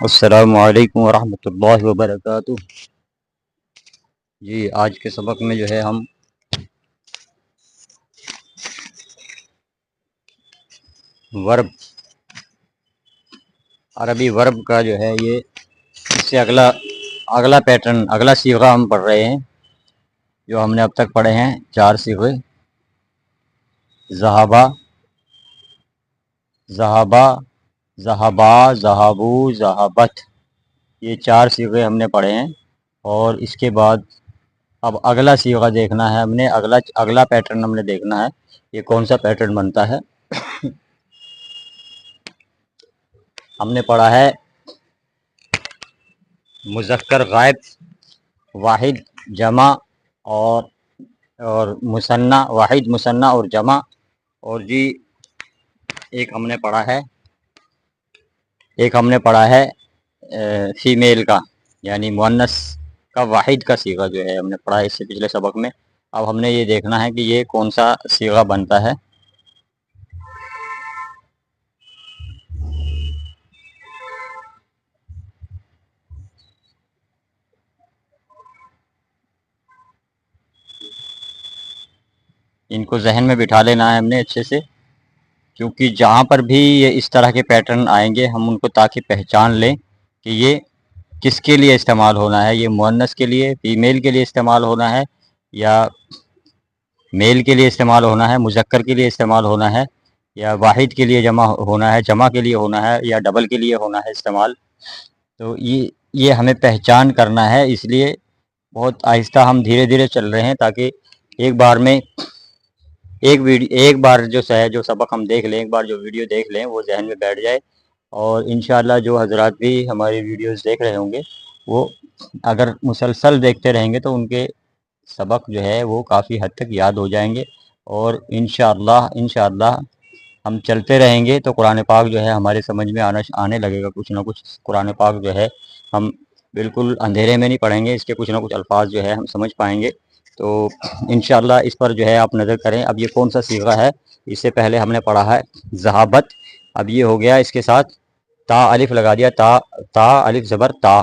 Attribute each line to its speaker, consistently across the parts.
Speaker 1: السلام علیکم ورحمۃ اللہ وبرکاتہ۔ جی آج کے سبق میں جو ہے ہم ورب، عربی ورب کا جو ہے یہ اس سے اگلا پیٹرن، اگلا صیغہ ہم پڑھ رہے ہیں جو ہم نے اب تک پڑھے ہیں 4 صیغے: ذہبا، ذہبا، ذہبا، ذہبو، ذہبت، یہ 4 صیغے ہم نے پڑھے ہیں۔ اور اس کے بعد اب اگلا صیغہ دیکھنا ہے ہم نے، اگلا پیٹرن ہم نے دیکھنا ہے یہ کون سا پیٹرن بنتا ہے۔ ہم نے پڑھا ہے مذکر غائب، واحد، جمع اور مثنیٰ، واحد، مثنیٰ اور جمع۔ اور جی ایک ہم نے پڑھا ہے فیمیل کا، یعنی مؤنث کا واحد کا صیغہ جو ہے ہم نے پڑھا ہے اس سے پچھلے سبق میں۔ اب ہم نے یہ دیکھنا ہے کہ یہ کون سا صیغہ بنتا ہے۔ ان کو ذہن میں بٹھا لینا ہے ہم نے اچھے سے، کیونکہ جہاں پر بھی یہ اس طرح کے پیٹرن آئیں گے ہم ان کو تاکہ پہچان لیں کہ یہ کس کے لیے استعمال ہونا ہے، یہ مؤنث کے لیے، فیمیل کے لیے استعمال ہونا ہے، یا میل کے لیے استعمال ہونا ہے، مذکر کے لیے استعمال ہونا ہے، یا واحد کے لیے جمع ہونا ہے، جمع کے لیے ہونا ہے، یا ڈبل کے لیے ہونا ہے استعمال۔ تو یہ ہمیں پہچان کرنا ہے، اس لیے بہت آہستہ ہم دھیرے دھیرے چل رہے ہیں تاکہ ایک بار میں ایک بار جو سبق ہم دیکھ لیں، ایک بار جو ویڈیو دیکھ لیں وہ ذہن میں بیٹھ جائے۔ اور انشاءاللہ جو حضرات بھی ہماری ویڈیوز دیکھ رہے ہوں گے وہ اگر مسلسل دیکھتے رہیں گے تو ان کے سبق جو ہے وہ کافی حد تک یاد ہو جائیں گے، اور انشاءاللہ ہم چلتے رہیں گے تو قرآن پاک جو ہے ہمارے سمجھ میں آنے لگے گا کچھ نہ کچھ۔ قرآن پاک جو ہے ہم بالکل اندھیرے میں نہیں پڑھیں گے، اس کے کچھ نہ کچھ الفاظ جو ہے ہم سمجھ پائیں گے۔ تو انشاءاللہ اس پر جو ہے آپ نظر کریں۔ اب یہ کون سا صیغہ ہے؟ اس سے پہلے ہم نے پڑھا ہے ذہابت، اب یہ ہو گیا اس کے ساتھ تا الف لگا دیا، تا الف زبر تا،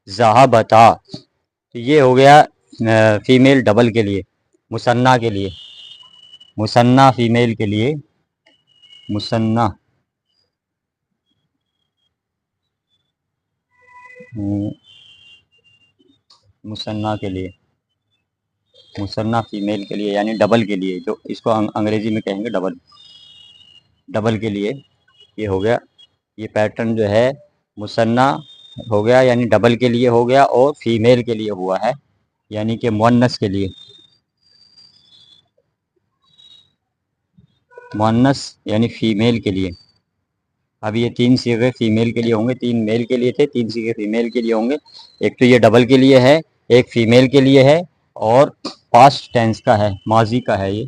Speaker 1: ذہابتا، تو یہ ہو گیا فیمیل ڈبل کے لیے، مثنیٰ کے لیے، مثنیٰ فیمیل کے لیے، مثنیٰ مثنیٰ کے لیے، مثنیٰ فیمیل کے لیے یعنی ڈبل کے لیے، جو اس کو انگریزی میں کہیں گے ڈبل کے لیے۔ یہ ہو گیا، یہ پیٹرن جو ہے مثنیٰ ہو گیا یعنی ڈبل کے لیے ہو گیا، اور فیمیل کے لیے ہوا ہے یعنی کہ مؤنث کے لیے، مؤنث یعنی فیمیل کے لیے۔ اب یہ 3 صیغے فیمیل کے لیے ہوں گے، 3 میل کے لیے تھے، 3 صیغے فیمیل کے لیے ہوں گے۔ ایک تو یہ ڈبل کے لیے ہے، ایک فیمیل کے لیے ہے، اور پاسٹ ٹینس کا ہے، ماضی کا ہے، یہ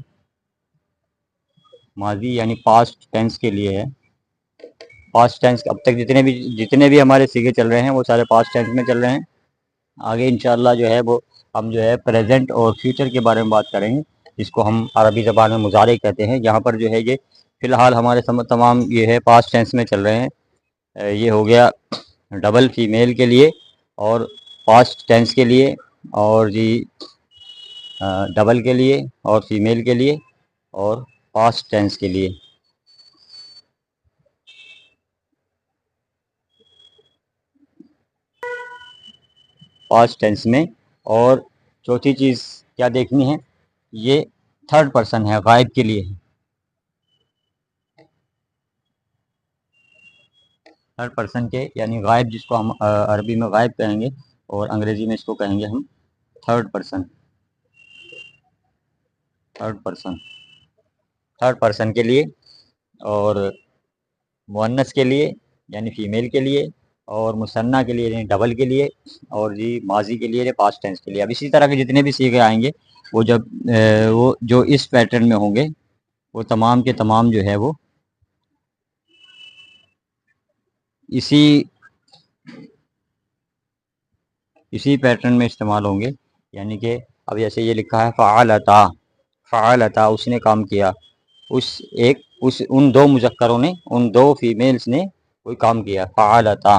Speaker 1: ماضی یعنی پاسٹ ٹینس کے لیے ہے۔ پاسٹ ٹینس اب تک جتنے بھی ہمارے صیغے چل رہے ہیں وہ سارے پاسٹ ٹینس میں چل رہے ہیں۔ آگے انشاءاللہ جو ہے وہ ہم جو ہے پریزنٹ اور فیوچر کے بارے میں بات کریں گے، جس کو ہم عربی زبان میں مضارع کہتے ہیں۔ یہاں پر جو ہے یہ فی الحال ہمارے تمام یہ ہے پاسٹ ٹینس میں چل رہے ہیں۔ یہ ہو گیا ڈبل فیمیل کے لیے اور پاسٹ ٹینس کے لیے، اور جی ڈبل کے لیے اور فیمیل کے لیے اور پاسٹ ٹینس کے لیے۔ پاسٹ ٹینس میں، اور چوتھی چیز کیا دیکھنی ہے، یہ تھرڈ پرسن ہے، غائب کے لیے ہے، تھرڈ پرسن کے یعنی غائب، جس کو ہم عربی میں غائب کہیں گے اور انگریزی میں اس کو کہیں گے ہم تھرڈ پرسن۔ تھرڈ پرسن کے لیے، اور مؤنث کے لیے یعنی فیمیل کے لیے، اور مثنیٰ کے لیے یعنی ڈبل کے لیے، اور جی ماضی کے لیے پاسٹ ٹینس کے لیے۔ اب اسی طرح کے جتنے بھی صیغے آئیں گے وہ جو اس پیٹرن میں ہوں گے وہ تمام کے تمام جو ہے وہ اسی پیٹرن میں استعمال ہوں گے۔ یعنی کہ اب جیسے یہ لکھا ہے فعلتا، فعلتا، اس نے کام کیا، ان 2 مذکروں نے، ان 2 فیمیلز نے کوئی کام کیا، فعلتا،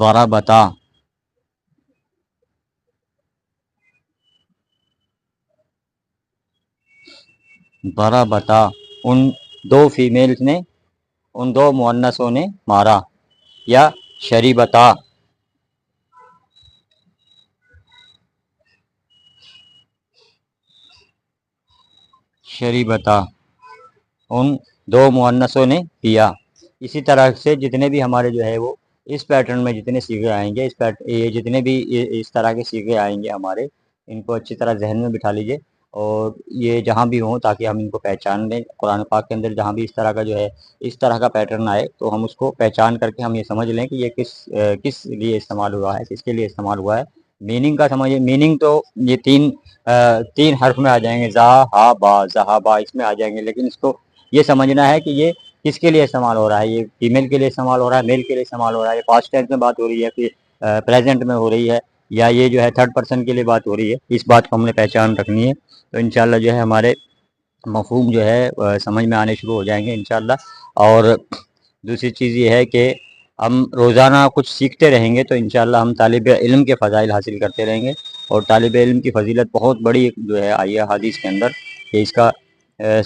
Speaker 1: ضربتا. ضربتا ان دو فیمیلز نے، ان دو مؤنثوں نے مارا. یا شریبتا شریبتا ان دو مؤنثوں نے پیا. اسی طرح سے جتنے بھی ہمارے جو ہے وہ اس پیٹرن میں جتنے سیغے آئیں گے، یہ جتنے بھی اس طرح کے سیغے آئیں گے ہمارے، ان کو اچھی طرح ذہن میں بٹھا لیجئے، اور یہ جہاں بھی ہوں تاکہ ہم ان کو پہچان لیں. قرآن پاک کے اندر جہاں بھی اس طرح کا جو ہے اس طرح کا پیٹرن آئے تو ہم اس کو پہچان کر کے ہم یہ سمجھ لیں کہ یہ کس لیے استعمال ہوا ہے، کس کے لیے استعمال ہوا ہے. میننگ کا سمجھے، میننگ تو یہ تین حرف میں آ جائیں گے، ذہبا ذہبا اس میں آ جائیں گے، لیکن اس کو یہ سمجھنا ہے کہ یہ کس کے لیے استعمال ہو رہا ہے. یہ فیمیل کے لیے استعمال ہو رہا ہے، میل کے لیے استعمال ہو رہا ہے، یہ پاسٹ ٹینس میں بات ہو رہی ہے، پھر پریزنٹ میں ہو رہی ہے، یا یہ جو ہے تھرڈ پرسن کے لیے بات ہو رہی ہے. اس بات کو ہم نے پہچان رکھنی ہے. تو انشاءاللہ جو ہے ہمارے مفہوم جو ہے سمجھ میں آنے شروع ہو جائیں گے انشاءاللہ. اور دوسری چیز یہ ہے کہ ہم روزانہ کچھ سیکھتے رہیں گے تو انشاءاللہ ہم طالب علم کے فضائل حاصل کرتے رہیں گے. اور طالب علم کی فضیلت بہت بڑی جو ہے آئی ہے حدیث کے اندر کہ اس کا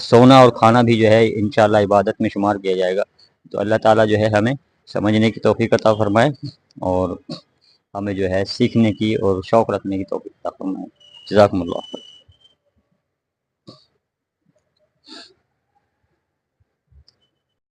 Speaker 1: سونا اور کھانا بھی جو ہے انشاءاللہ عبادت میں شمار کیا جائے گا. تو اللہ تعالیٰ جو ہے ہمیں سمجھنے کی توفیق عطا فرمائے، اور ہمیں جو ہے سیکھنے کی اور شوق رکھنے کی توفیق عطا فرمائے. جزاکم اللہ.